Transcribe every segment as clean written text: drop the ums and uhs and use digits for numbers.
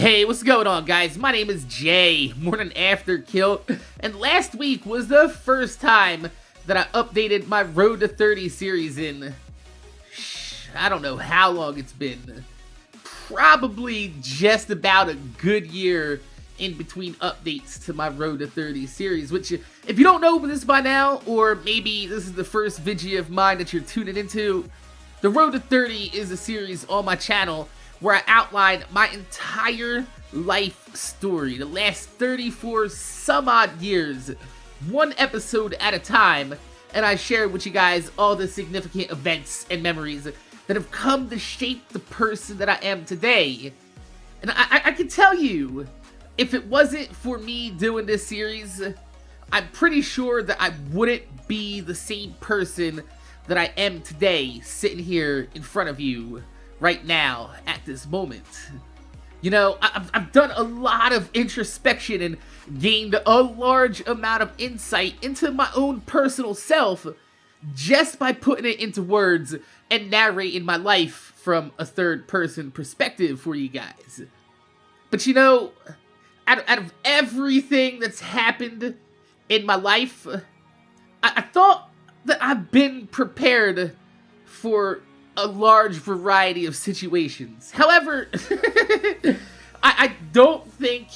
Hey, what's going on, guys? My name is Jay, MorninAfterKill, and last week was the first time that I updated my Road to 30 series in, I don't know how long it's been. Probably just about a good year in between updates to my Road to 30 series, which, if you don't know this by now, or maybe this is the first video of mine that you're tuning into, the Road to 30 is a series on my channel where I outline my entire life story, the last 34 some odd years, one episode at a time, and I share with you guys all the significant events and memories that have come to shape the person that I am today. And I can tell you, if it wasn't for me doing this series, I'm pretty sure that I wouldn't be the same person that I am today, sitting here in front of you right now, at this moment. You know, I've done a lot of introspection and gained a large amount of insight into my own personal self just by putting it into words and narrating my life from a third-person perspective for you guys. But you know, out of everything that's happened in my life, I thought that I've been prepared for a large variety of situations. However, I don't think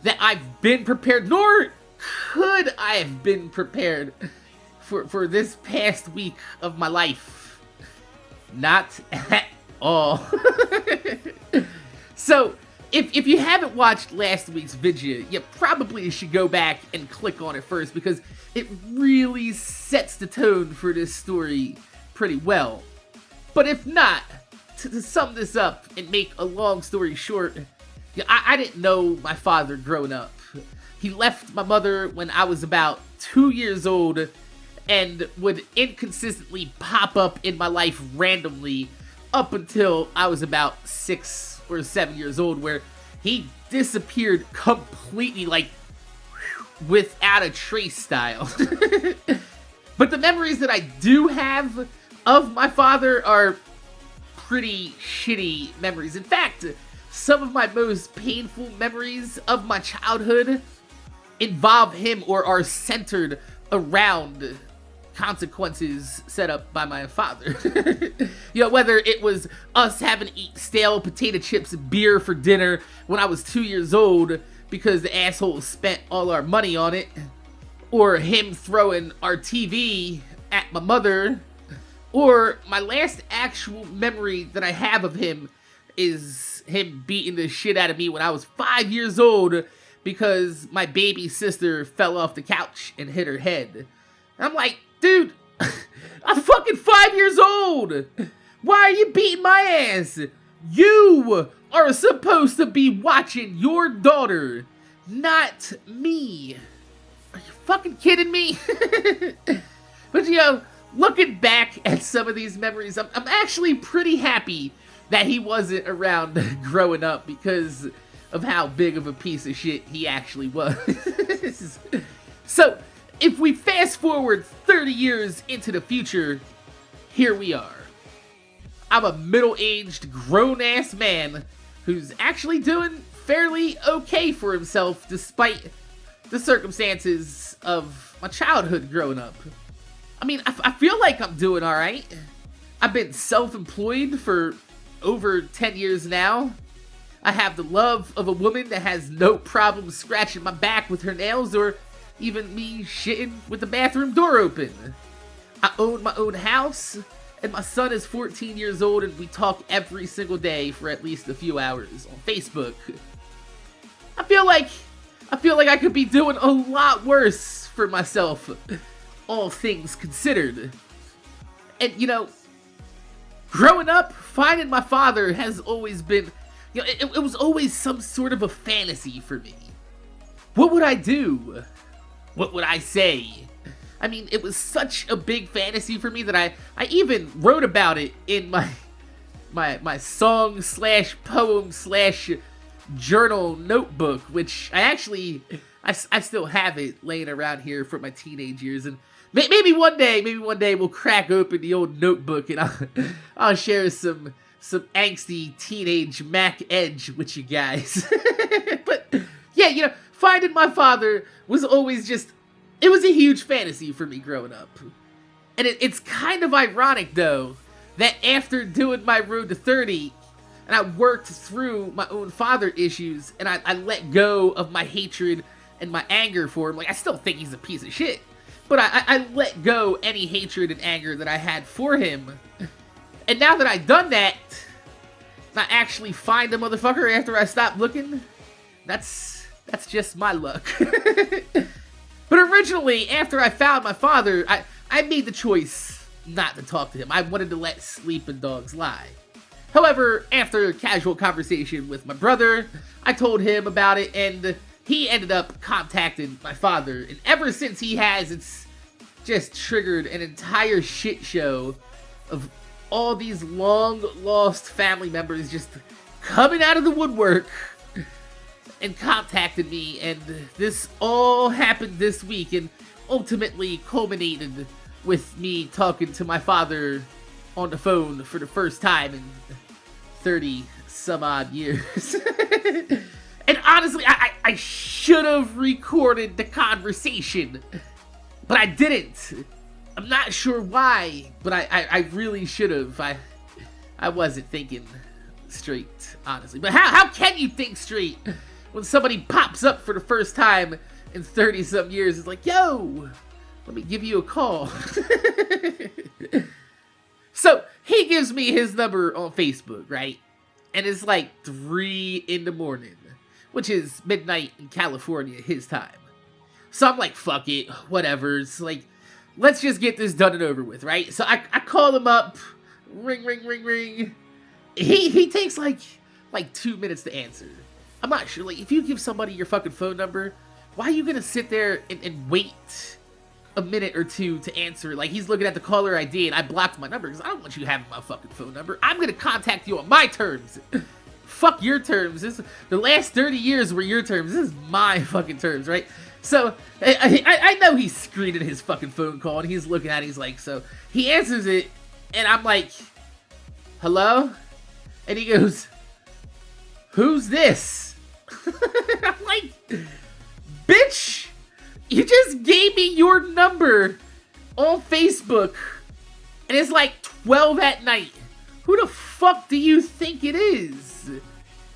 that I've been prepared, nor could I have been prepared for this past week of my life. Not at all. So, if you haven't watched last week's video, you probably should go back and click on it first, because it really sets the tone for this story pretty well. But if not, to sum this up and make a long story short, I didn't know my father growing up. He left my mother when I was about 2 years old and would inconsistently pop up in my life randomly up until I was about 6 or 7 years old, where he disappeared completely, like, without a trace style. But the memories that I do have of my father are pretty shitty memories. In fact, some of my most painful memories of my childhood involve him or are centered around consequences set up by my father. You know, whether it was us having to eat stale potato chips and beer for dinner when I was 2 years old because the asshole spent all our money on it, or him throwing our TV at my mother, or my last actual memory that I have of him is him beating the shit out of me when I was 5 years old because my baby sister fell off the couch and hit her head. And I'm like, dude, I'm fucking 5 years old! Why are you beating my ass? You are supposed to be watching your daughter, not me. Are you fucking kidding me? But you know, looking back at some of these memories, I'm actually pretty happy that he wasn't around growing up because of how big of a piece of shit he actually was. So, if we fast forward 30 years into the future, here we are. I'm a middle-aged, grown-ass man who's actually doing fairly okay for himself despite the circumstances of my childhood growing up. I mean, I feel like I'm doing alright. I've been self-employed for over 10 years now. I have the love of a woman that has no problem scratching my back with her nails or even me shitting with the bathroom door open. I own my own house, and my son is 14 years old, and we talk every single day for at least a few hours on Facebook. I feel like I could be doing a lot worse for myself, all things considered. And, you know, growing up, finding my father has always been, you know, it was always some sort of a fantasy for me. What would I do? What would I say? I mean, it was such a big fantasy for me that I even wrote about it in my song slash poem slash journal notebook, which I still have it laying around here from my teenage years, and maybe one day we'll crack open the old notebook and I'll share some some angsty teenage Mac Edge with you guys. But yeah, you know, finding my father was always just, it was a huge fantasy for me growing up. And it's kind of ironic, though, that after doing my road to 30, and I worked through my own father issues, and I let go of my hatred and my anger for him. Like, I still think he's a piece of shit, but I let go any hatred and anger that I had for him. And now that I've done that, and I actually find the motherfucker after I stop looking, that's just my luck. But originally, after I found my father, I made the choice not to talk to him. I wanted to let sleeping dogs lie. However, after a casual conversation with my brother, I told him about it, and he ended up contacting my father. And ever since he has, it's just triggered an entire shit show of all these long-lost family members just coming out of the woodwork and contacted me. And this all happened this week, and ultimately culminated with me talking to my father on the phone for the first time in 30 some odd years. And honestly, I should have recorded the conversation, but I didn't. I'm not sure why, but I really should have. I wasn't thinking straight, honestly. But how can you think straight when somebody pops up for the first time in 30 some years? It's like, yo, let me give you a call. So he gives me his number on Facebook, right? And it's like 3 in the morning, which is midnight in California, his time. So I'm like, fuck it, whatever. It's like, let's just get this done and over with, right? So I call him up, ring, ring, ring, ring. He takes like 2 minutes to answer. I'm not sure, like, if you give somebody your fucking phone number, why are you gonna sit there and wait a minute or two to answer? Like, he's looking at the caller ID, and I blocked my number because I don't want you having my fucking phone number. I'm gonna contact you on my terms. Fuck your terms. The last 30 years were your terms. This is my fucking terms, right? So, I know he's screening his fucking phone call, and he's looking at it, he's like, so, he answers it, and I'm like, hello? And he goes, who's this? I'm like, bitch, you just gave me your number on Facebook, and it's like 12 at night. Who the fuck do you think it is?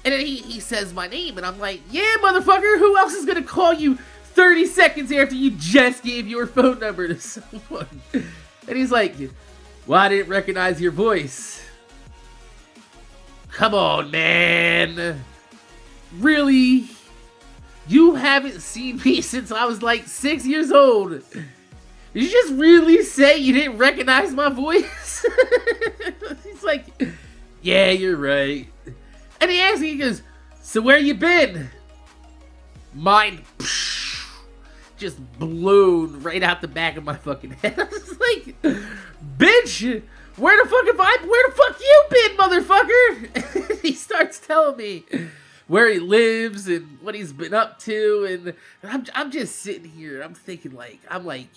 And then he says my name, and I'm like, yeah, motherfucker, who else is gonna call you 30 seconds after you just gave your phone number to someone? And he's like, well, I didn't recognize your voice. Come on, man. Really? You haven't seen me since I was like 6 years old. Did you just really say you didn't recognize my voice? He's like, yeah, you're right. And he asks me, he goes, so where you been? Mind just blown right out the back of my fucking head. I was like, bitch, where the fuck you been, motherfucker? He starts telling me where he lives and what he's been up to, and I'm just sitting here, I'm thinking I'm like,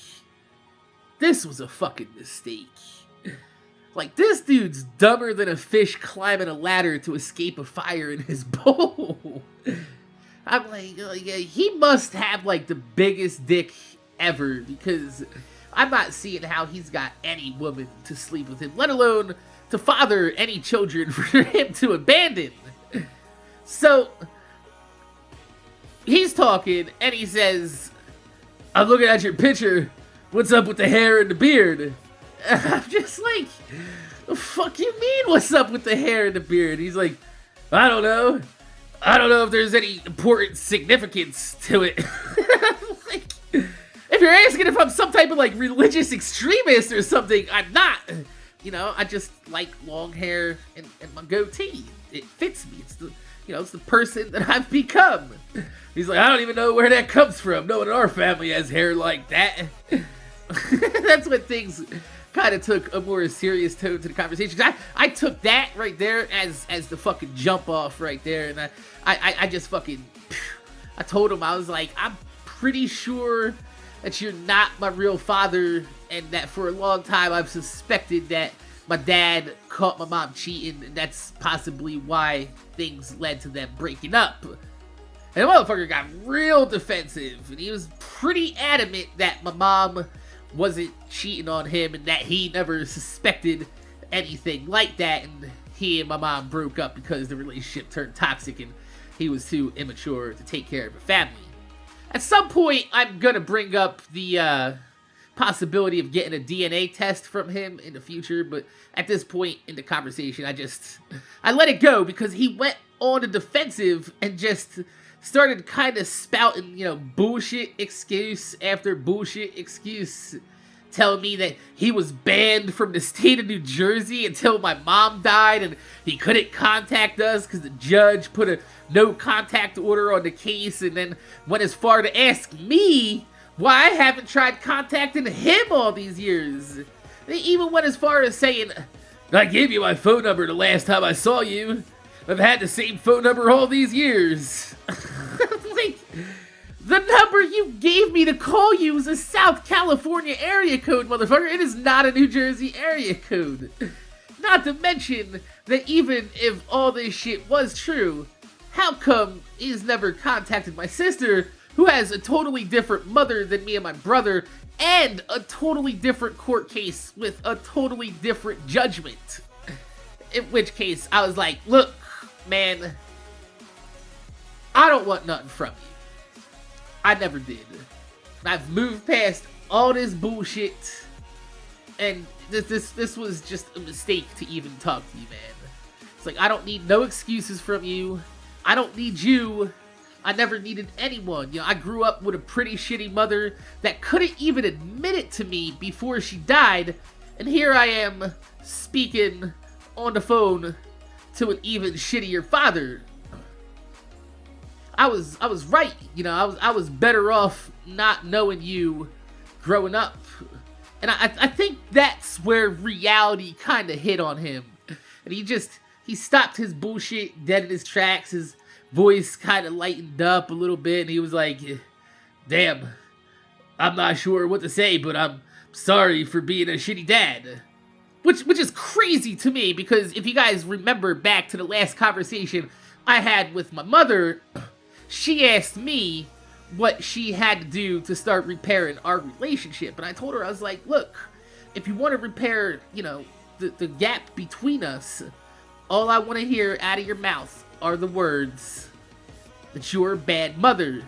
this was a fucking mistake. Like, this dude's dumber than a fish climbing a ladder to escape a fire in his bowl. I'm like, yeah, he must have like the biggest dick ever, because I'm not seeing how he's got any woman to sleep with him, let alone to father any children for him to abandon. So, he's talking, and he says, I'm looking at your picture, what's up with the hair and the beard? And I'm just like, the fuck you mean, what's up with the hair and the beard? He's like, I don't know if there's any important significance to it. Like, if you're asking if I'm some type of like religious extremist or something, I'm not. You know, I just like long hair and my goatee. It fits me. It's the person that I've become. He's like, I don't even know where that comes from. No one in our family has hair like that. That's when things kind of took a more serious tone to the conversation. I took that right there as the fucking jump off right there, and I just fucking, I told him, I was like, I'm pretty sure that you're not my real father, and that for a long time I've suspected that my dad caught my mom cheating, and that's possibly why things led to them breaking up. And the motherfucker got real defensive, and he was pretty adamant that my mom wasn't cheating on him and that he never suspected anything like that, and he and my mom broke up because the relationship turned toxic and he was too immature to take care of a family. At some point, I'm gonna bring up the possibility of getting a DNA test from him in the future, but at this point in the conversation, I let it go because he went on the defensive and just started kind of spouting, bullshit excuse after bullshit excuse, telling me that he was banned from the state of New Jersey until my mom died and he couldn't contact us because the judge put a no contact order on the case, and then went as far to ask me why I haven't tried contacting him all these years. They even went as far as saying, I gave you my phone number the last time I saw you. I've had the same phone number all these years. Like, the number you gave me to call you is a South California area code, motherfucker. It is not a New Jersey area code. Not to mention that even if all this shit was true, how come he's never contacted my sister, who has a totally different mother than me and my brother, and a totally different court case with a totally different judgment? In which case, I was like, look, man, I don't want nothing from you. I never did. I've moved past all this bullshit, and this was just a mistake to even talk to you, man. It's like, I don't need no excuses from you. I don't need you. I never needed anyone. I grew up with a pretty shitty mother that couldn't even admit it to me before she died, and here I am speaking on the phone to an even shittier father. I was right, I was better off not knowing you growing up. And I think that's where reality kind of hit on him. And he stopped his bullshit dead in his tracks. His voice kind of lightened up a little bit, and he was like, damn, I'm not sure what to say, but I'm sorry for being a shitty dad. Which is crazy to me, because if you guys remember back to the last conversation I had with my mother, she asked me what she had to do to start repairing our relationship. And I told her, I was like, look, if you want to repair, the gap between us, all I want to hear out of your mouth are the words that you're a bad mother.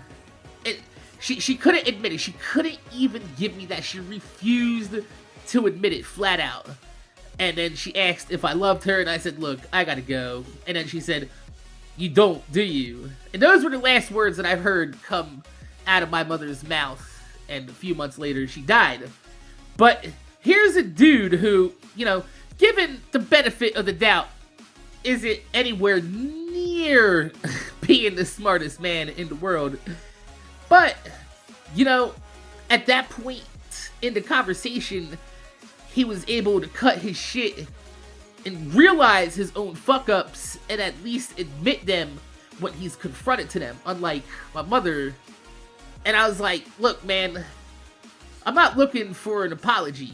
She couldn't admit it. She couldn't even give me that. She refused to admit it flat out. And then she asked if I loved her, and I said, look, I gotta go. And then she said, you don't, do you? And those were the last words that I've heard come out of my mother's mouth. And a few months later, she died. But here's a dude who, given the benefit of the doubt, isn't anywhere near being the smartest man in the world. But, at that point in the conversation, he was able to cut his shit and realize his own fuck-ups and at least admit them when he's confronted to them, unlike my mother. And I was like, look, man, I'm not looking for an apology.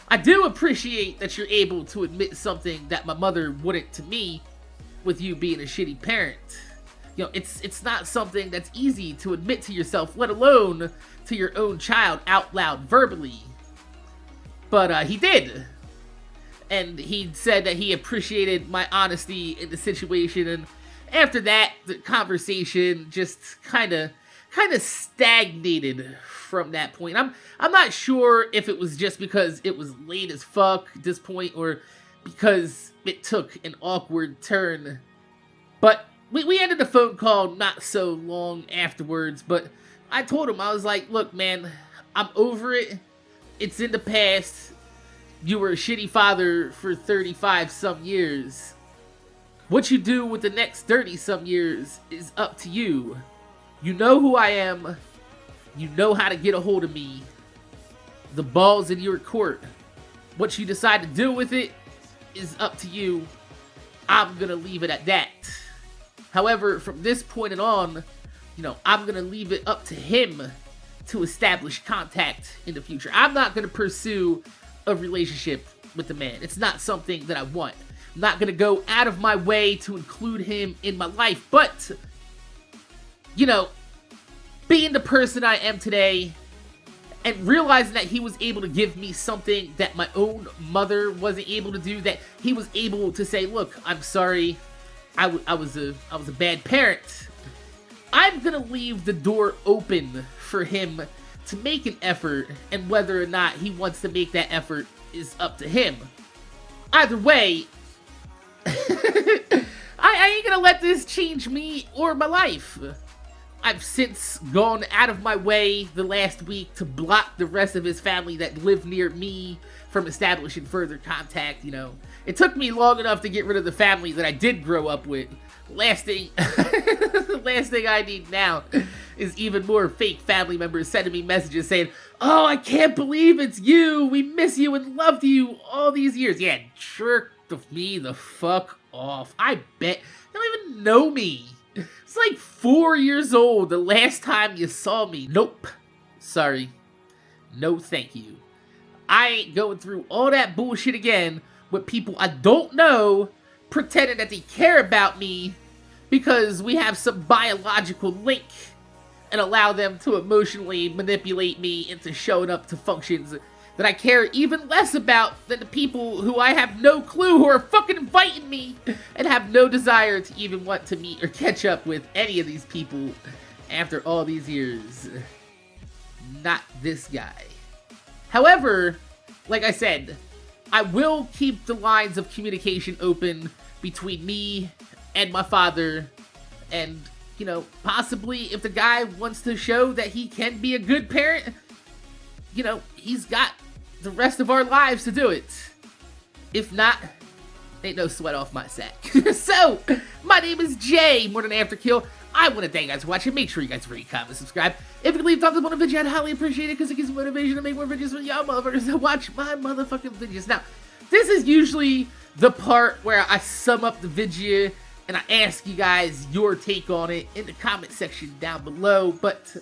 I do appreciate that you're able to admit something that my mother wouldn't to me, with you being a shitty parent. It's not something that's easy to admit to yourself, let alone to your own child out loud verbally. But he did. And he said that he appreciated my honesty in the situation, and after that, the conversation just kind of stagnated from that point. I'm not sure if it was just because it was late as fuck at this point, or because it took an awkward turn. But we ended the phone call not so long afterwards, but I told him, I was like, look, man, I'm over it. It's in the past. You were a shitty father for 35 some years. What you do with the next 30 some years is up to you. You know who I am. You know how to get a hold of me. The ball's in your court. What you decide to do with it is up to you. I'm gonna leave it at that. However, from this point on, I'm gonna leave it up to him to establish contact in the future. I'm not gonna pursue a relationship with the man. It's not something that I want. I'm not gonna go out of my way to include him in my life, but, you know, being the person I am today, and realizing that he was able to give me something that my own mother wasn't able to do, that he was able to say, look, I'm sorry, I was a bad parent. I'm gonna leave the door open for him to make an effort, and whether or not he wants to make that effort is up to him. Either way, I ain't gonna let this change me or my life. I've since gone out of my way the last week to block the rest of his family that live near me from establishing further contact, you know. It took me long enough to get rid of the family that I did grow up with. Last thing I need now is even more fake family members sending me messages saying, oh, I can't believe it's you. We miss you and loved you all these years. Yeah, jerk me the fuck off. I bet you don't even know me. It's like 4 years old the last time you saw me. Nope. Sorry. No thank you. I ain't going through all that bullshit again with people I don't know pretending that they care about me because we have some biological link and allow them to emotionally manipulate me into showing up to functions that I care even less about than the people who I have no clue who are fucking inviting me and have no desire to even want to meet or catch up with any of these people after all these years. Not this guy. However, like I said, I will keep the lines of communication open between me and my father, and, you know, possibly if the guy wants to show that he can be a good parent, you know, he's got the rest of our lives to do it. If not, ain't no sweat off my sack. So, my name is Jay, MorninAfterKill. I want to thank you guys for watching. Make sure you guys rate, comment, subscribe. If you could leave thumbs up on the video, I'd highly appreciate it because it gives me motivation to make more videos for y'all motherfuckers to watch my motherfucking videos. Now, this is usually the part where I sum up the video and I ask you guys your take on it in the comment section down below, but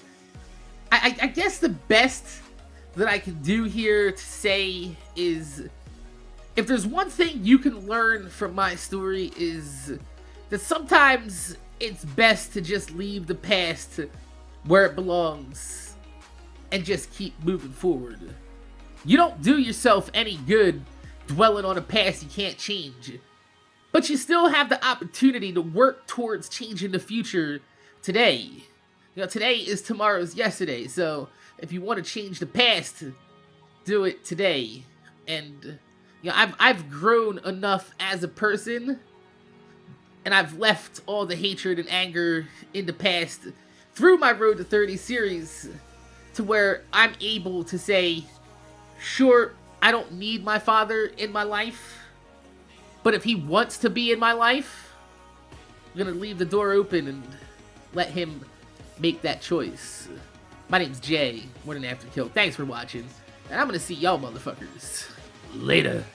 I guess the best that I can do here to say is, if there's one thing you can learn from my story, is that sometimes it's best to just leave the past where it belongs and just keep moving forward. You don't do yourself any good dwelling on a past you can't change, but you still have the opportunity to work towards changing the future today. You know, today is tomorrow's yesterday, so if you want to change the past, do it today. And, you know, I've grown enough as a person, and I've left all the hatred and anger in the past through my Road to 30 series to where I'm able to say, sure, I don't need my father in my life, but if he wants to be in my life, I'm gonna leave the door open and let him make that choice. My name's Jay, MorninAfterKill. Thanks for watching, and I'm gonna see y'all motherfuckers later.